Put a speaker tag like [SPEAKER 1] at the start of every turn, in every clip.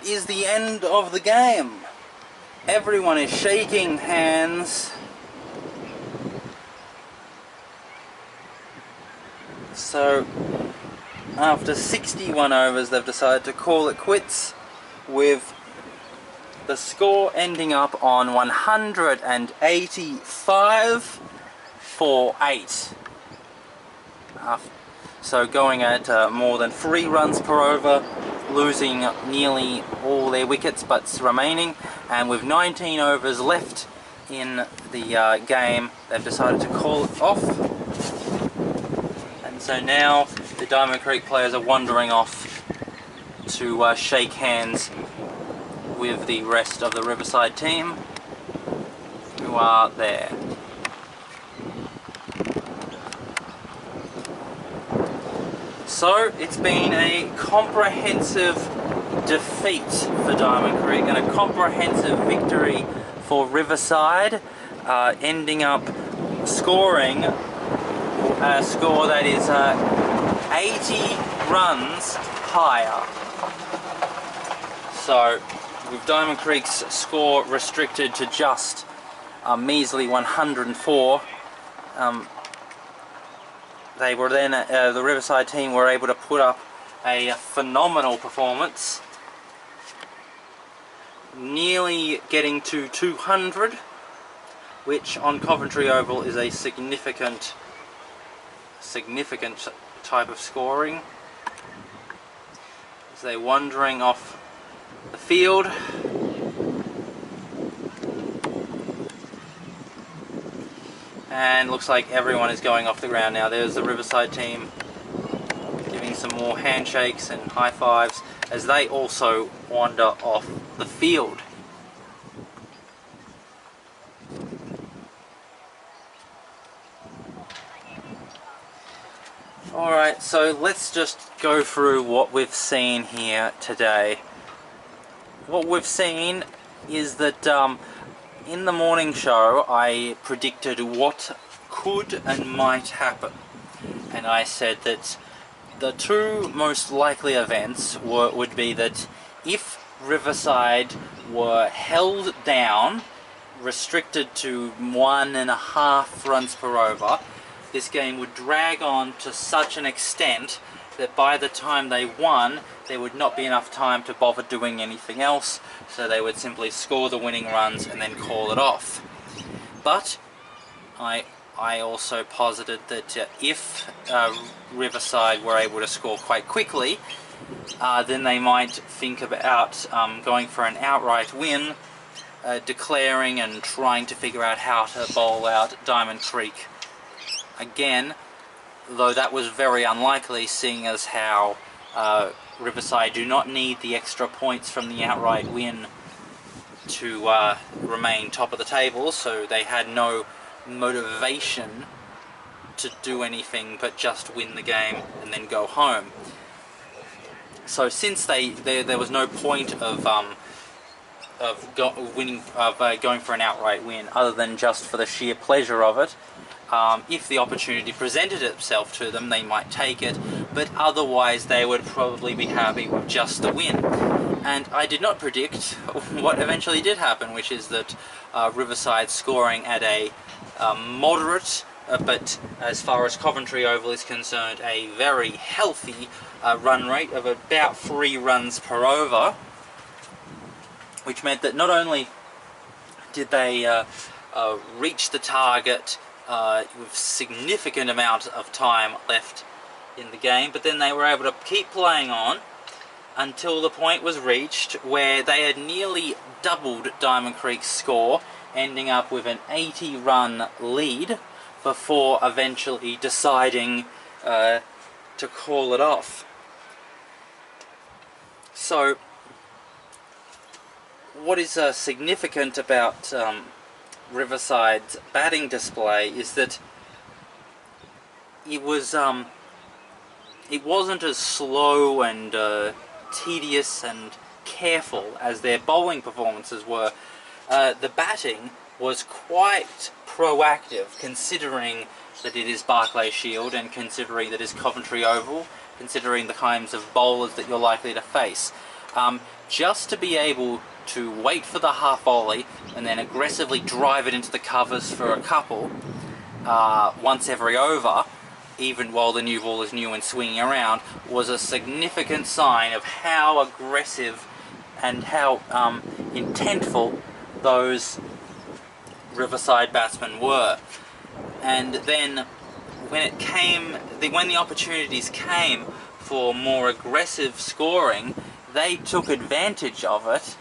[SPEAKER 1] is the end of the game. Everyone is shaking hands. So, after 61 overs, they've decided to call it quits, with the score ending up on 185 for 8. So going at more than 3 runs per over, losing nearly all their wickets but remaining, and with 19 overs left in the game, they've decided to call it off. And so now the Diamond Creek players are wandering off to shake hands with the rest of the Riverside team who are there. So it's been a comprehensive defeat for Diamond Creek and a comprehensive victory for Riverside, ending up scoring a score that is 80 runs higher. So with Diamond Creek's score restricted to just a measly 104, they were then, the Riverside team were able to put up a phenomenal performance, nearly getting to 200, which on Coventry Oval is a significant type of scoring. As they're wandering off the field. And looks like everyone is going off the ground now. There's the Riverside team giving some more handshakes and high fives as they also wander off the field. Alright, so let's just go through what we've seen here today. What we've seen is that in the morning show I predicted what could and might happen, and I said that the two most likely events would be that if Riverside were held down, restricted to 1.5 runs per over, this game would drag on to such an extent that by the time they won, there would not be enough time to bother doing anything else, so they would simply score the winning runs and then call it off. But I also posited that if Riverside were able to score quite quickly, then they might think about going for an outright win, declaring and trying to figure out how to bowl out Diamond Creek. Again, though that was very unlikely, seeing as how Riverside do not need the extra points from the outright win to remain top of the table, so they had no motivation to do anything but just win the game and then go home. So since there was no point of going for an outright win other than just for the sheer pleasure of it, if the opportunity presented itself to them, they might take it, but otherwise they would probably be happy with just the win. And I did not predict what eventually did happen, which is that Riverside scoring at a moderate, but as far as Coventry Oval is concerned, a very healthy run rate of about 3 runs per over, which meant that not only did they reach the target with significant amount of time left in the game, but then they were able to keep playing on until the point was reached where they had nearly doubled Diamond Creek's score, ending up with an 80-run lead before eventually deciding to call it off. So what is significant about Riverside's batting display is that it wasn't as slow and tedious and careful as their bowling performances were. The batting was quite proactive, considering that it is Barclay Shield and considering that it is Coventry Oval, considering the kinds of bowlers that you're likely to face. just to be able to wait for the half volley and then aggressively drive it into the covers for a couple once every over, even while the new ball is new and swinging around, was a significant sign of how aggressive and how intentful those Riverside batsmen were. And then when the opportunities came for more aggressive scoring, they took advantage of it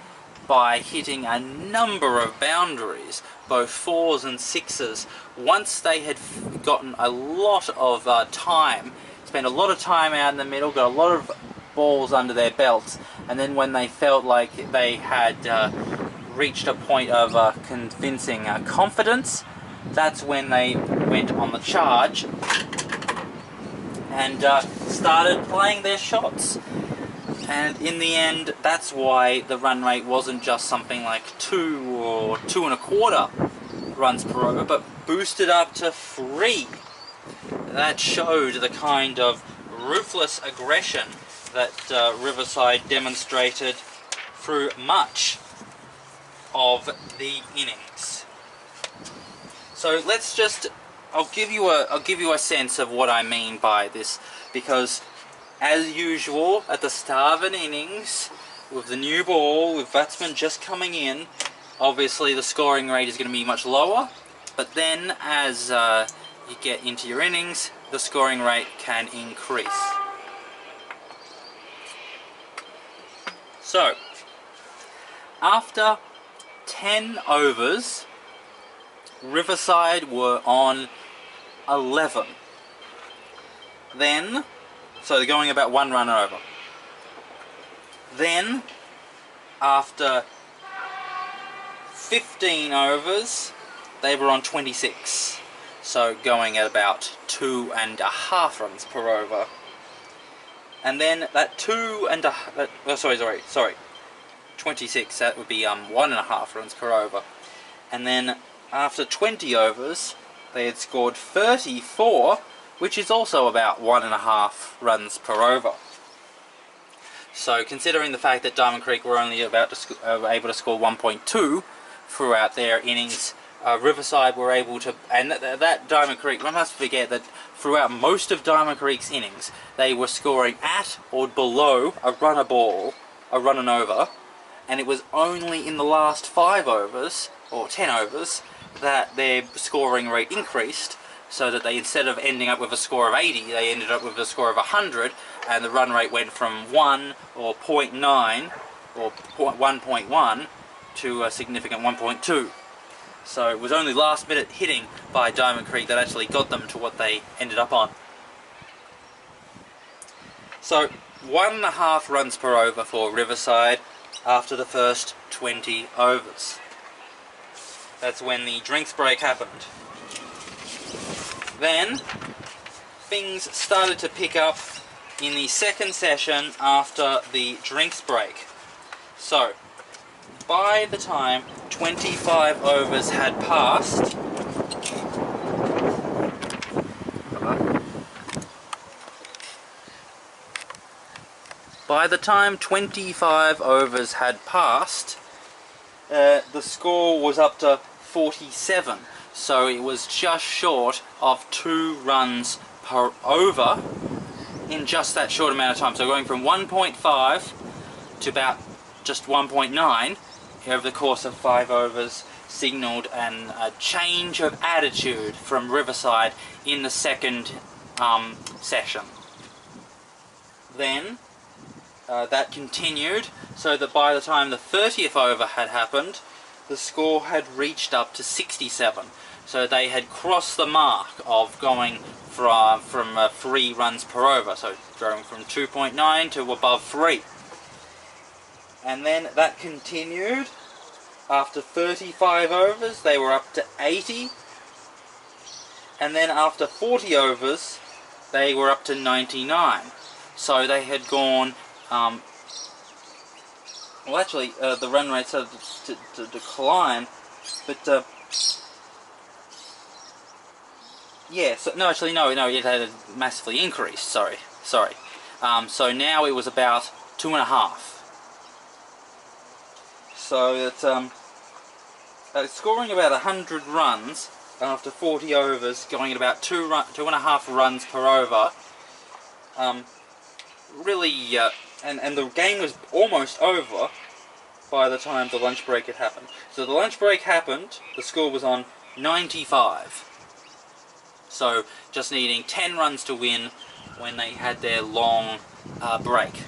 [SPEAKER 1] by hitting a number of boundaries, both 4s and 6s, once they had gotten a lot of time, spent a lot of time out in the middle, got a lot of balls under their belts, and then when they felt like they had reached a point of convincing confidence, that's when they went on the charge and started playing their shots. And in the end, that's why the run rate wasn't just something like 2 or 2 1/4 runs per over, but boosted up to 3. That showed the kind of ruthless aggression that Riverside demonstrated through much of the innings. So let's just, I'll give you a sense of what I mean by this, because as usual, at the start of an innings, with the new ball, with batsmen just coming in, obviously the scoring rate is going to be much lower, but then as you get into your innings, the scoring rate can increase. So, after 10 overs, Riverside were on 11. Then, so they're going about 1 run over. Then, after 15 overs, they were on 26. So going at about 2.5 runs per over. And then that 26, that would be 1.5 runs per over. And then after 20 overs, they had scored 34, which is also about 1.5 runs per over. So considering the fact that Diamond Creek were only able to score 1.2 throughout their innings, Riverside were able to, and that Diamond Creek, one must forget that throughout most of Diamond Creek's innings, they were scoring at or below a run a ball, a run and over, and it was only in the last 5 overs, or 10 overs, that their scoring rate increased, so that they, instead of ending up with a score of 80, they ended up with a score of 100, and the run rate went from 1 or 0.9 or 1.1 to a significant 1.2. So it was only last minute hitting by Diamond Creek that actually got them to what they ended up on. So 1.5 runs per over for Riverside after the first 20 overs. That's when the drinks break happened. Then things started to pick up in the second session after the drinks break. So by the time 25 overs had passed, the score was up to 47. So it was just short of 2 runs per over in just that short amount of time. So going from 1.5 to about just 1.9 over the course of 5 overs signalled a change of attitude from Riverside in the second session. Then that continued, so that by the time the 30th over had happened, the score had reached up to 67. So they had crossed the mark of going from 3 runs per over, so going from 2.9 to above 3. And then that continued. After 35 overs, they were up to 80. And then after 40 overs, they were up to 99. So they had gone, well actually, the run rate started to decline, but yeah, so, no, it had massively increased, sorry. So now it was about 2.5. So it's scoring about 100 runs after 40 overs, going at about 2.5 runs per over. Really, and the game was almost over by the time the lunch break had happened. So the lunch break happened, the score was on 95. So just needing 10 runs to win when they had their long break.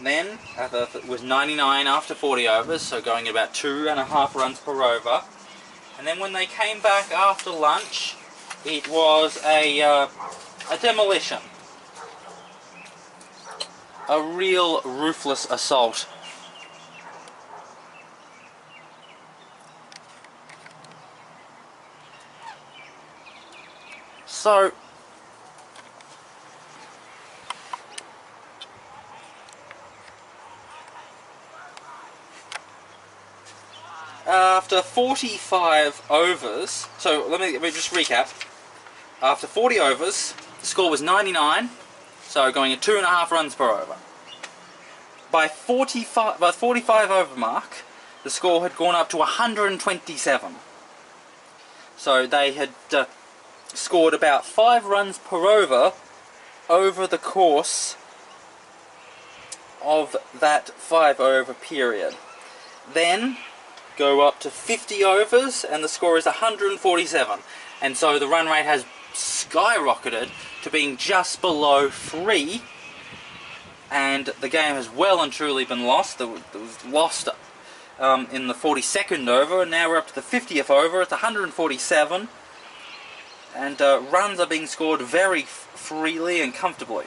[SPEAKER 1] Then, it was 99 after 40 overs, so going at about 2.5 runs per over. And then when they came back after lunch, it was a demolition. A real ruthless assault. So, after 45 overs, so let me just recap. After 40 overs, the score was 99, so going at 2.5 runs per over. By 45 over mark, the score had gone up to 127. So they had scored about 5 runs per over the course of that 5 over period. Then go up to 50 overs and the score is 147, and so the run rate has skyrocketed to being just below 3, and the game has well and truly been lost. It was lost in the 42nd over, and now we're up to the 50th over. It's 147, and runs are being scored very freely and comfortably.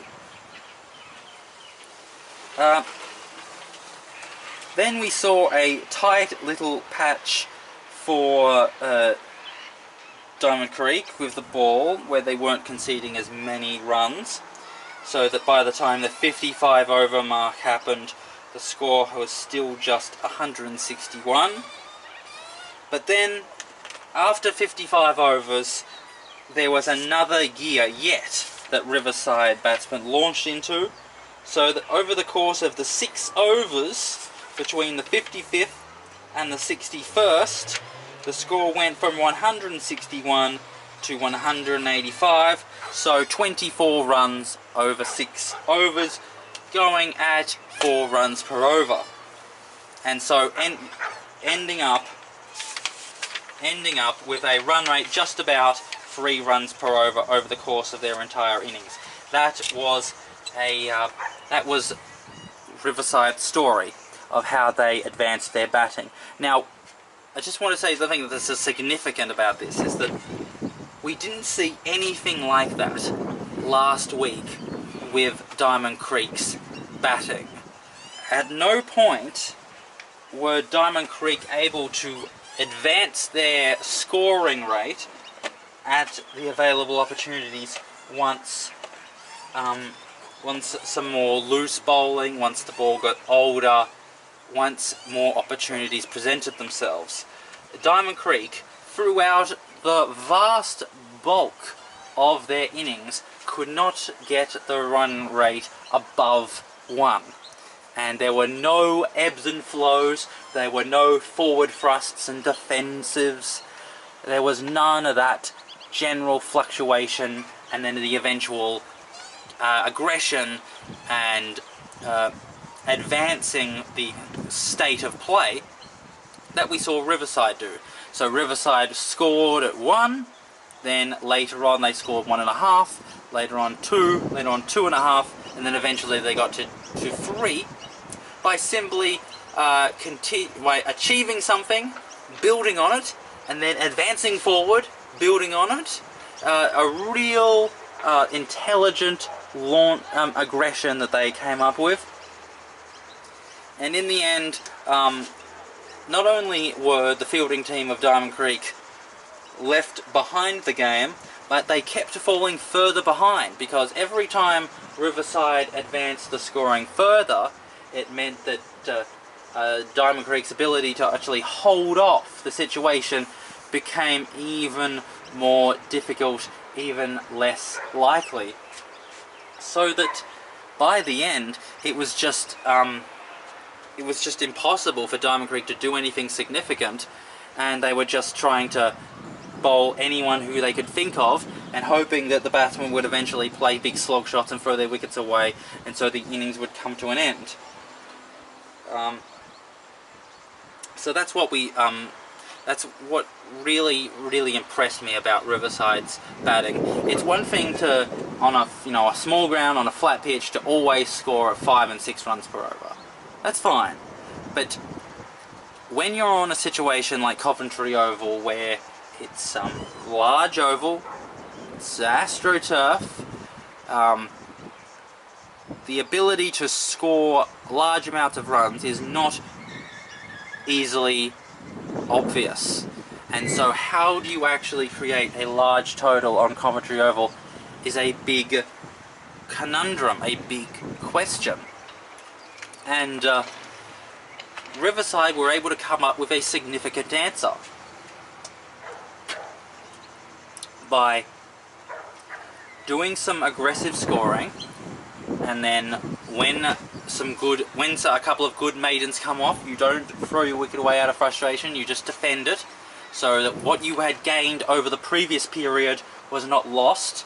[SPEAKER 1] Then we saw a tight little patch for Diamond Creek with the ball, where they weren't conceding as many runs, so that by the time the 55 over mark happened, the score was still just 161. But then, after 55 overs, there was another gear yet that Riverside batsmen launched into, so that over the course of the 6 overs, between the 55th and the 61st, the score went from 161 to 185, so 24 runs over 6 overs, going at 4 runs per over. And so ending up with a run rate just about 3 runs per over the course of their entire innings. That was Riverside's story of how they advanced their batting. Now, I just want to say something that's significant about this, is that we didn't see anything like that last week with Diamond Creek's batting. At no point were Diamond Creek able to advance their scoring rate at the available opportunities once some more loose bowling, once the ball got older, once more opportunities presented themselves. Diamond Creek, throughout the vast bulk of their innings, could not get the run rate above 1. And there were no ebbs and flows, there were no forward thrusts and defensives, there was none of that general fluctuation and then the eventual aggression and advancing the state of play that we saw Riverside do. So Riverside scored at 1, then later on they scored 1.5, later on 2, later on 2.5, and then eventually they got to 3 by simply by achieving something, building on it, and then advancing forward, building on it. A real intelligent aggression that they came up with. And in the end, not only were the fielding team of Diamond Creek left behind the game, but they kept falling further behind, because every time Riverside advanced the scoring further, it meant that Diamond Creek's ability to actually hold off the situation became even more difficult, even less likely. So that by the end, it was just it was just impossible for Diamond Creek to do anything significant, and they were just trying to bowl anyone who they could think of, and hoping that the batsmen would eventually play big slog shots and throw their wickets away, and so the innings would come to an end. So that's what that's what really impressed me about Riverside's batting. It's one thing to, on a small ground, on a flat pitch, to always score at 5 and 6 runs per over. That's fine. But when you're on a situation like Coventry Oval, where it's large oval, it's AstroTurf, the ability to score large amounts of runs is not easily obvious. And so how do you actually create a large total on Coventry Oval is a big conundrum, a big question. And Riverside were able to come up with a significant answer by doing some aggressive scoring, and then when a couple of good maidens come off, you don't throw your wicket away out of frustration, you just defend it, so that what you had gained over the previous period was not lost.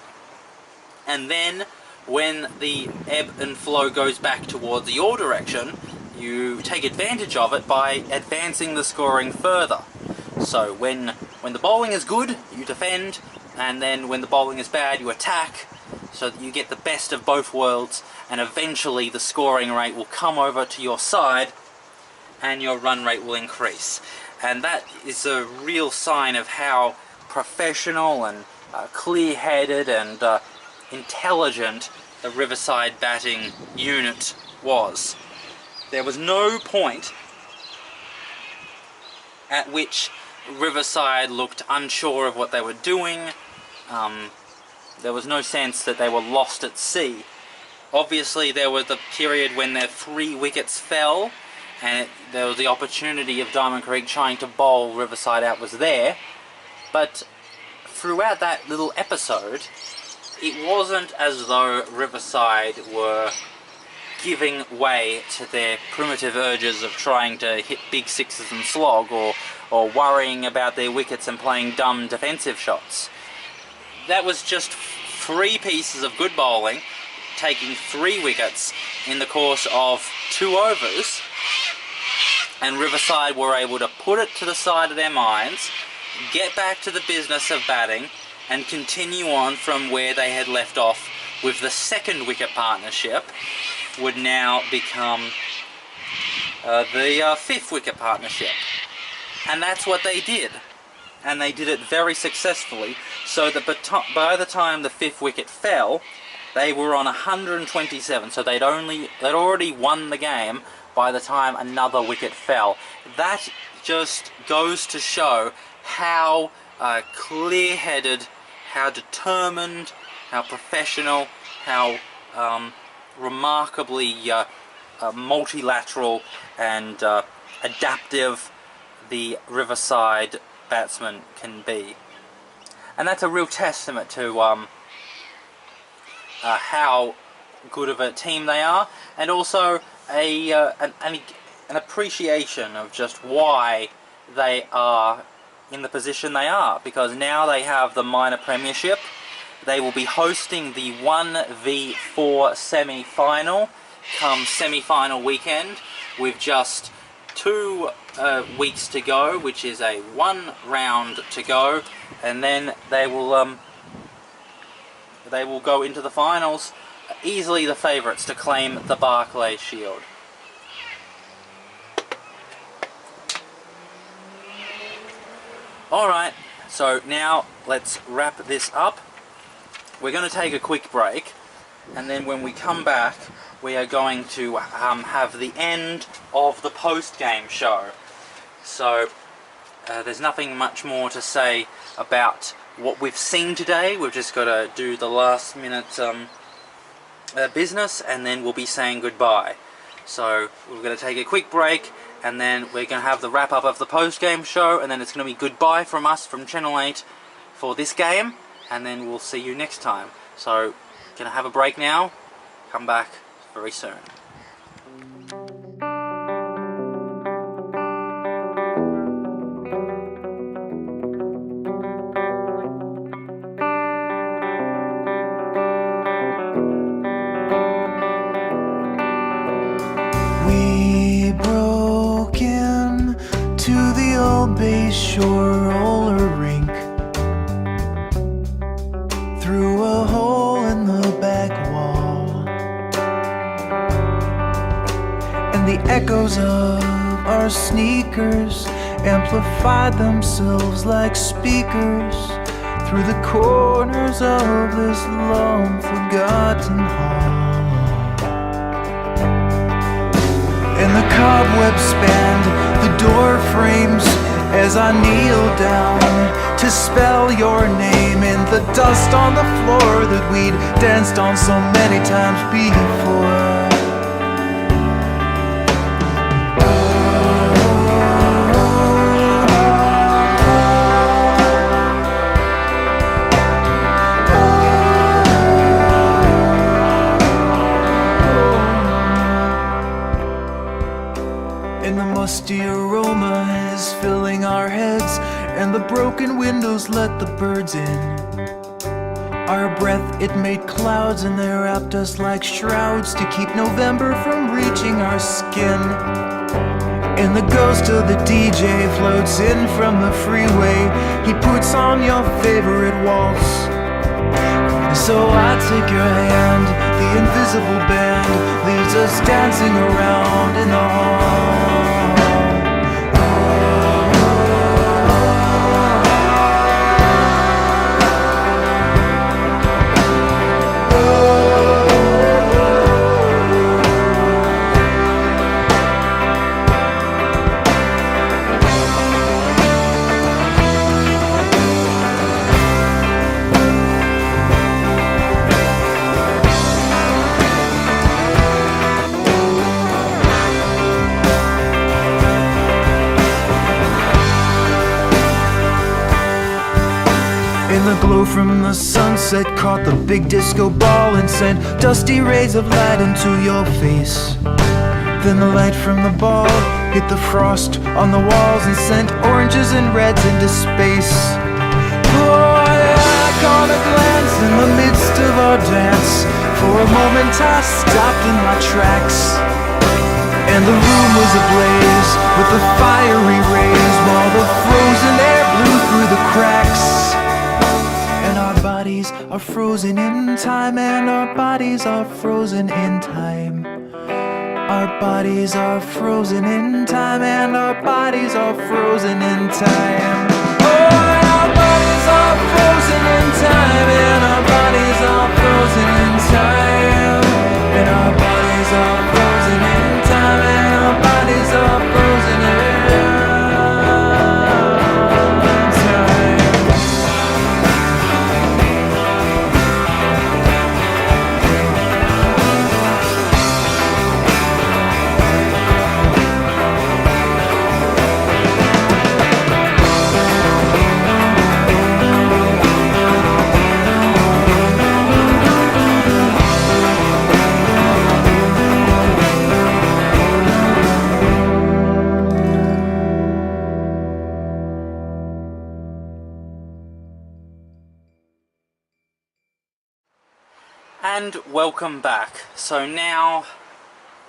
[SPEAKER 1] And then when the ebb and flow goes back towards your direction, you take advantage of it by advancing the scoring further. So when the bowling is good, you defend, and then when the bowling is bad, you attack, so that you get the best of both worlds, and eventually the scoring rate will come over to your side and your run rate will increase. And that is a real sign of how professional and clear-headed and intelligent the Riverside batting unit was. There was no point at which Riverside looked unsure of what they were doing. There was no sense that they were lost at sea. Obviously there was the period when their 3 wickets fell, and there was the opportunity of Diamond Creek trying to bowl Riverside out was there, but throughout that little episode, it wasn't as though Riverside were giving way to their primitive urges of trying to hit big sixes and slog, or worrying about their wickets and playing dumb defensive shots. That was just 3 pieces of good bowling, taking 3 wickets in the course of 2 overs, and Riverside were able to put it to the side of their minds, get back to the business of batting, and continue on from where they had left off, with the 2nd wicket partnership would now become the 5th wicket partnership. And that's what they did. And they did it very successfully, so that by the time the 5th wicket fell, they were on 127, so they'd already won the game by the time another wicket fell. That just goes to show how clear-headed, how determined, how professional, how remarkably multilateral and adaptive the Riverside batsmen can be. And that's a real testament to how good of a team they are, and also an appreciation of just why they are in the position they are, because now they have the minor premiership. They will be hosting the 1v4 semi-final come semi-final weekend, with just 2 weeks to go, which is a 1 round to go, and then they will go into the finals, easily the favourites to claim the Barclay Shield. Alright, so now let's wrap this up. We're going to take a quick break, and then when we come back, we are going to have the end of the post-game show. So there's nothing much more to say about what we've seen today. We've just got to do the last minute business, and then we'll be saying goodbye. So we're going to take a quick break, and then we're going to have the wrap up of the post-game show, and then it's going to be goodbye from us from Channel 8 for this game, and then we'll see you next time. So going to have a break now, come back very soon.
[SPEAKER 2] shore roller rink, through a hole in the back wall, and the echoes of our sneakers amplified themselves like speakers through the corners of this long forgotten hall. And the cobwebs spanned the door frames as I kneel down to spell your name in the dust on the floor that we'd danced on so many times before. The aroma is filling our heads, and the broken windows let the birds in. Our breath, it made clouds, and they wrapped us like shrouds to keep November from reaching our skin. And the ghost of the DJ floats in from the freeway. He puts on your favorite waltz. So I take your hand, the invisible band leads us dancing around in the hall. The glow from the sunset caught the big disco ball and sent dusty rays of light into your face. Then the light from the ball hit the frost on the walls and sent oranges and reds into space. Oh, I caught a glance in the midst of our dance. For a moment I stopped in my tracks, and the room was ablaze with the fiery rays, while the frozen air blew through the cracks. Our bodies are frozen in time, and our bodies are frozen in time. Our bodies are frozen in time, and our bodies are frozen in time. Oh, and our bodies are frozen in time, and our bodies are frozen in time. And our bodies are frozen in time, and our bodies are frozen in time.
[SPEAKER 1] And welcome back. So now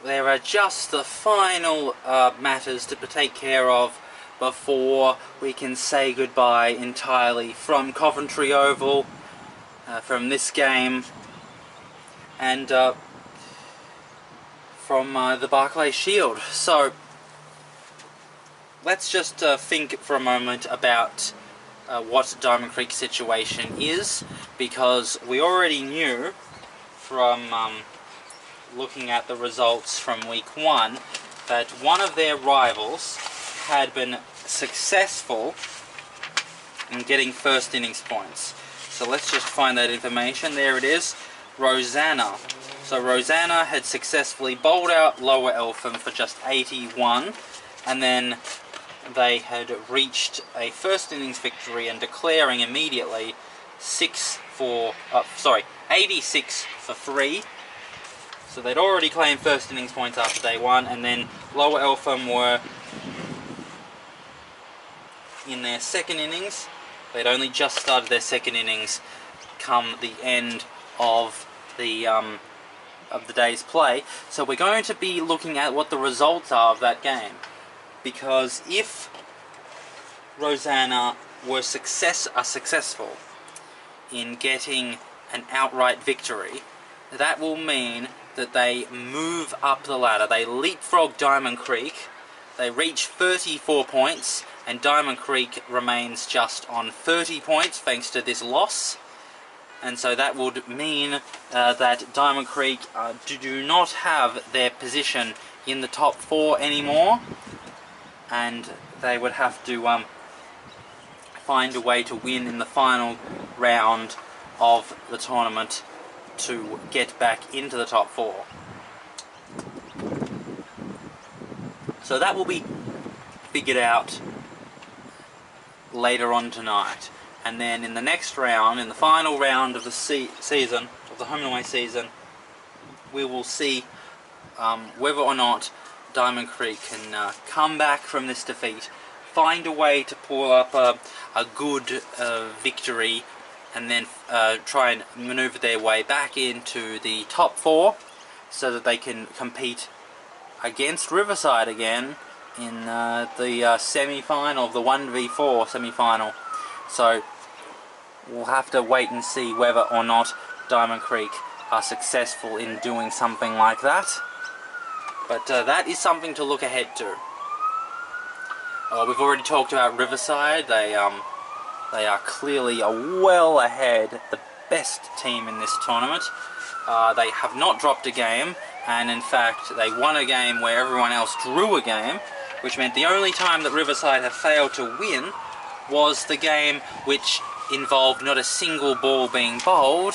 [SPEAKER 1] there are just the final matters to take care of before we can say goodbye entirely from Coventry Oval, from this game, and from the Barclay Shield. So let's just think for a moment about what Diamond Creek's situation is, because we already knew from looking at the results from week 1 that one of their rivals had been successful in getting first innings points. So let's just find that information. There it is, Rosanna. So Rosanna had successfully bowled out Lower Eltham for just 81, and then they had reached a first innings victory and declaring immediately 86 for 3. So they'd already claimed first innings points after day 1, and then Lower Eltham were in their second innings. They'd only just started their second innings come the end of the day's play. So we're going to be looking at what the results are of that game, because if Rosanna are successful in getting an outright victory, that will mean that they move up the ladder. They leapfrog Diamond Creek, they reach 34 points, and Diamond Creek remains just on 30 points thanks to this loss. And so that would mean that Diamond Creek do not have their position in the top 4 anymore, and they would have to find a way to win in the final round of the tournament to get back into the top 4. So that will be figured out later on tonight. And then in the next round, in the final round of the season, of the home and away season, we will see whether or not Diamond Creek can come back from this defeat, find a way to pull up a good victory, and then try and maneuver their way back into the top 4 so that they can compete against Riverside again in the semi-final, the 1v4 semi-final. So we'll have to wait and see whether or not Diamond Creek are successful in doing something like that. But that is something to look ahead to. We've already talked about Riverside. They are clearly well ahead, the best team in this tournament. They have not dropped a game, and in fact they won a game where everyone else drew a game, which meant the only time that Riverside have failed to win was the game which involved not a single ball being bowled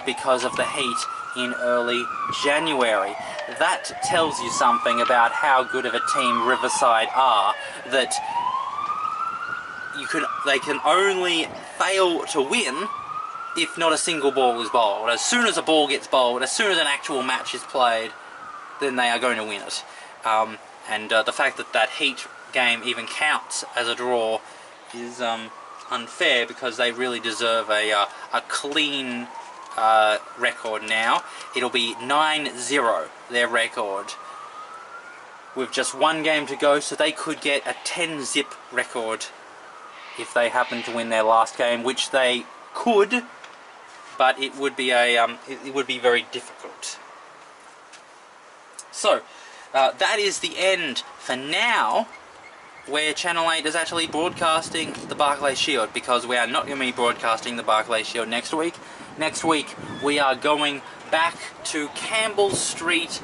[SPEAKER 1] because of the heat in early January. That tells you something about how good of a team Riverside are, that they can only fail to win if not a single ball is bowled. As soon as a ball gets bowled, as soon as an actual match is played, then they are going to win it. And the fact that that heat game even counts as a draw is unfair, because they really deserve a clean record now. It'll be 9-0, their record, with just one game to go, so they could get a 10-zip record if they happen to win their last game, which they could, but it would be it would be very difficult. So that is the end for now, where Channel 8 is actually broadcasting the Barclay Shield, because we are not going to be broadcasting the Barclay Shield next week. Next week we are going back to Campbell Street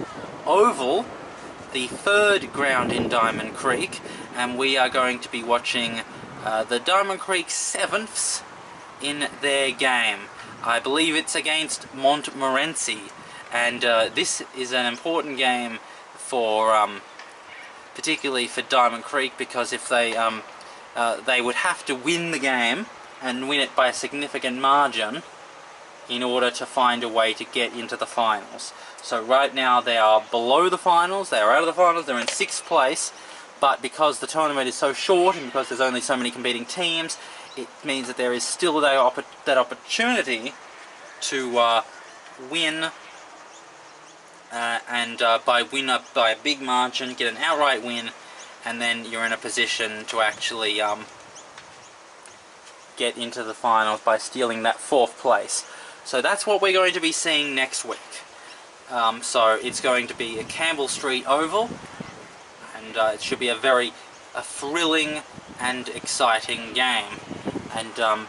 [SPEAKER 1] Oval, the third ground in Diamond Creek, and we are going to be watching the Diamond Creek 7ths in their game. I believe it's against Montmorency, and this is an important game for particularly for Diamond Creek, because if they would have to win the game and win it by a significant margin in order to find a way to get into the finals. So right now they are below the finals, they are out of the finals, they're in 6th place, but because the tournament is so short and because there's only so many competing teams, it means that there is still that opportunity to win, and by a big margin, get an outright win, and then you're in a position to actually get into the finals by stealing that 4th place. So that's what we're going to be seeing next week. So it's going to be a Campbell Street Oval, and it should be a thrilling and exciting game. And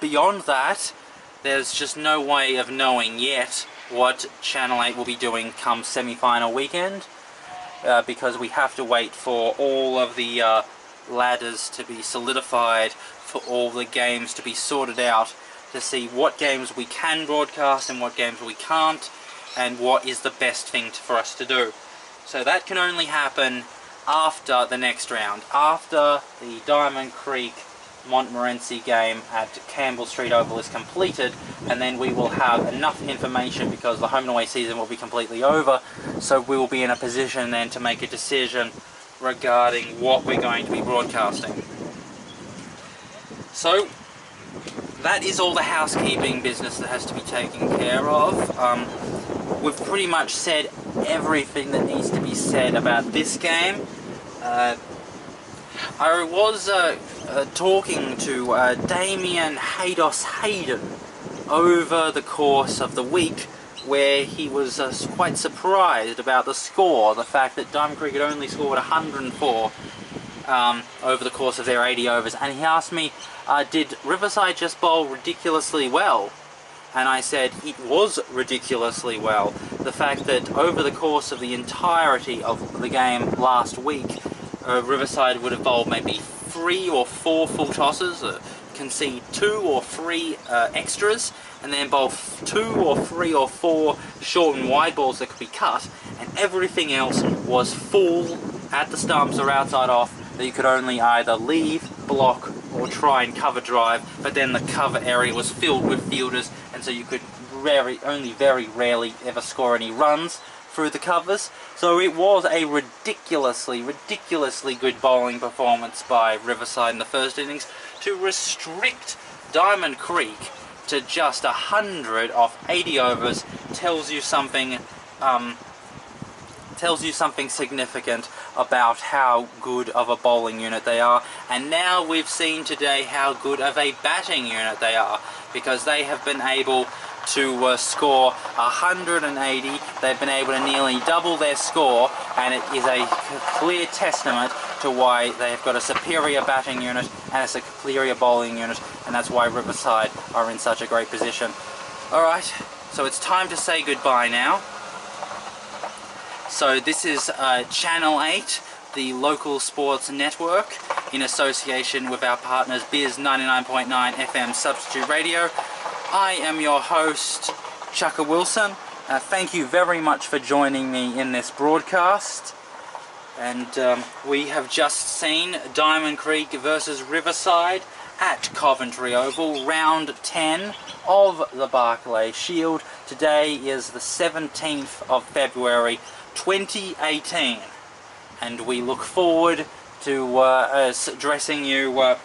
[SPEAKER 1] beyond that, there's just no way of knowing yet what Channel 8 will be doing come semi-final weekend, because we have to wait for all of the ladders to be solidified, for all the games to be sorted out, to see what games we can broadcast and what games we can't, and what is the best thing for us to do. So that can only happen after the next round, after the Diamond Creek Montmorency game at Campbell Street Oval is completed, and then we will have enough information, because the home and away season will be completely over, so we will be in a position then to make a decision regarding what we're going to be broadcasting. So that is all the housekeeping business that has to be taken care of. We've pretty much said everything that needs to be said about this game. I was talking to Damien Haydos Hayden over the course of the week, where he was quite surprised about the score, the fact that Diamond Creek had only scored 104 over the course of their 80 overs, and he asked me, did Riverside just bowl ridiculously well? And I said it was ridiculously well. The fact that over the course of the entirety of the game last week, Riverside would have bowled maybe 3 or 4 full tosses, concede 2 or 3 extras, and then bowl 2 or 3 or 4 short and wide balls that could be cut, and everything else was full at the stumps or outside off, that you could only either leave, block, or try and cover drive, but then the cover area was filled with fielders, and so you could only very rarely ever score any runs through the covers. So it was a ridiculously good bowling performance by Riverside in the first innings to restrict Diamond Creek to just 100 off 80 overs tells you something significant about how good of a bowling unit they are. And now we've seen today how good of a batting unit they are, because they have been able to score 180. They've been able to nearly double their score, and it is a clear testament to why they have got a superior batting unit and a superior bowling unit, and that's why Riverside are in such a great position. Alright, so it's time to say goodbye now. So this is Channel 8, the local sports network, in association with our partners Bizz 99.9 FM Substitute Radio. I am your host, Chukka Wilson. Thank you very much for joining me in this broadcast. And we have just seen Diamond Creek versus Riverside at Coventry Oval, round 10 of the Barclay Shield. Today is the 17th of February 2018, and we look forward to addressing you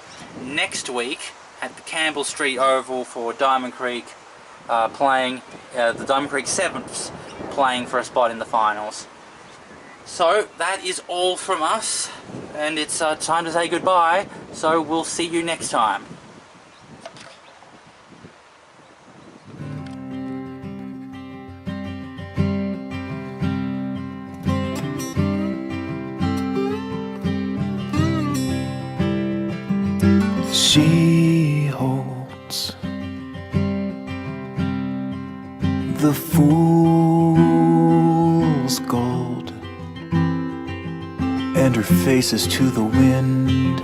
[SPEAKER 1] next week at the Campbell Street Oval for Diamond Creek playing the Diamond Creek Sevenths, playing for a spot in the finals. So that is all from us, and it's time to say goodbye, so we'll see you next time.
[SPEAKER 2] She holds the fool's gold, and her face is to the wind.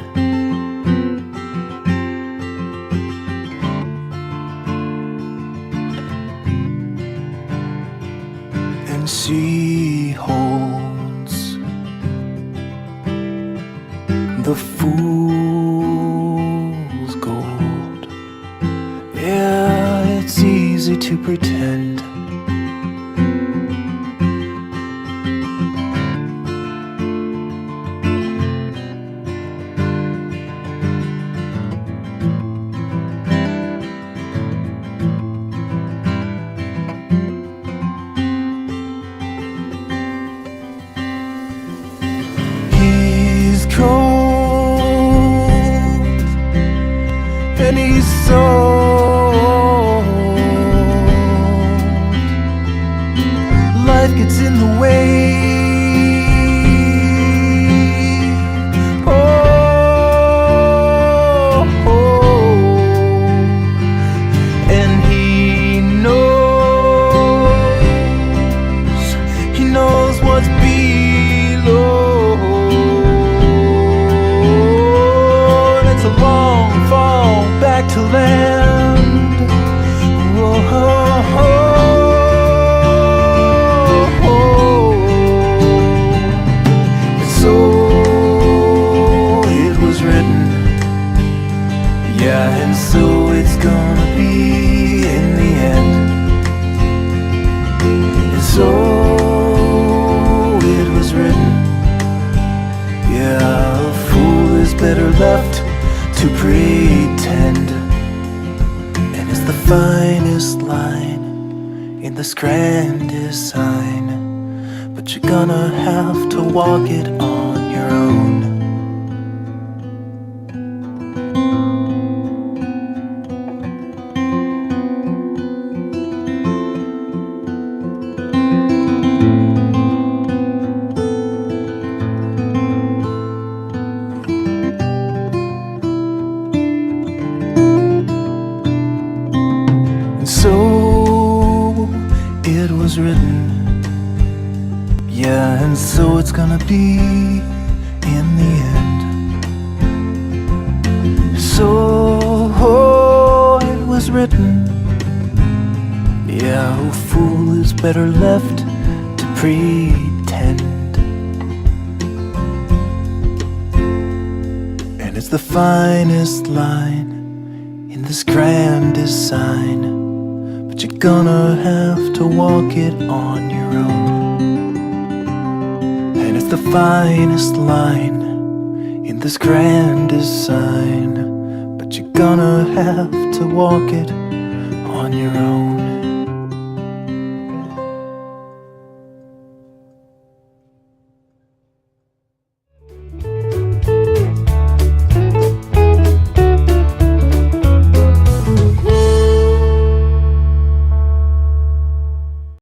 [SPEAKER 2] And she holds the fool's gold. Yeah, it's easy to pretend. He's cold and he's sold. Life gets in the way. Oh, and he knows what's below. And it's a long fall back to land. And so it was written, yeah, and so it's gonna be in the end. And so it was written, yeah, a fool is better left to pretend. And it's the finest line in this grand design, but you're gonna have to walk it on your own. it's gonna be in the end. So it was written, yeah, a fool is better left to pretend. And it's the finest line in this grand design, but you're gonna have to walk it on your own. And it's the finest line in this grand design, but you're gonna have to walk it on your own.